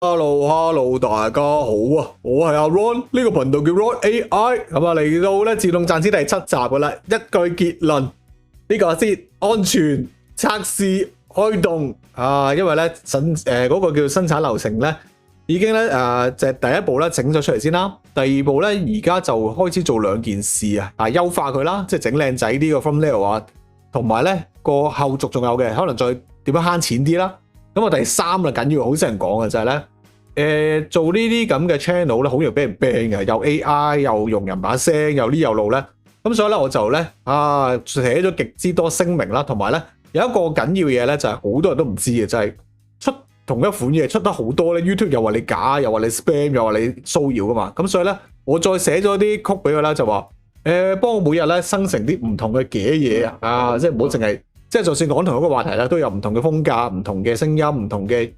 Hello，大家好啊！我係阿 Ron，呢個頻道叫 Ron AI，咁啊嚟到咧自動賺錢第7集噶啦，一句結論，呢個先安全測試開動啊！因為咧嗰個叫生產流程咧，已經咧就係第一步咧整咗出嚟先啦，第二步咧而家就開始做2件事啊，優化佢啦，即係整靚仔啲個 thumbnail 啊，同埋咧個後續仲有嘅，可能再點樣慳錢啲啦。咁啊，第3啊緊要，好少人講嘅就係咧，做呢啲咁嘅 channel 咧，好容易俾人 ban 嘅，又 AI 又用人把聲，又呢又路咧。咁所以咧，我就咧寫咗極之多聲明啦，同埋咧有一個緊要嘢咧，就係好多人都唔知嘅，就係出同一款嘢出得好多咧 ，YouTube 又話你假，又話你 spam，又話你騷擾噶嘛。咁所以咧，我再寫咗啲曲俾佢啦，就話幫我每日咧生成啲唔同嘅嘢啊，即係唔好淨係。即係就算講同一個話題咧，都有唔同嘅風格、唔同嘅聲音、唔同嘅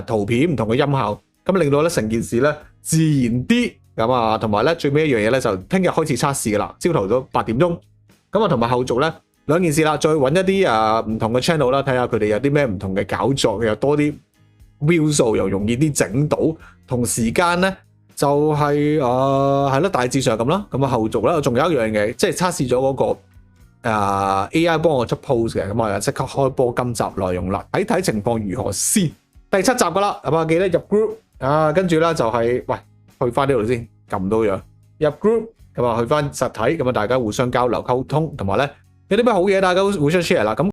圖片、唔同嘅音效，咁令到咧成件事咧自然啲咁啊，同埋咧最尾一樣嘢咧就聽日開始測試噶啦，朝頭早8點鐘，咁啊同埋後續咧2件事啦，再揾一啲唔同嘅 channel 啦，睇下佢哋有啲咩唔同嘅搞作，又多啲 view 數，又容易啲整到，同時間咧就係係咯大致上咁啦，咁啊後續咧仲有一樣嘢，即係測試咗嗰個。AI 幫我出 post 嘅，咁我就即刻開播今集內容啦，睇睇情況如何先。第7集噶啦，咁啊記得入 group 跟住咧就係喂去翻呢度先，撳到樣入 group，咁啊去翻實體，咁啊大家互相交流溝通，同埋咧有啲咩好嘢大家互相 share 啦。咁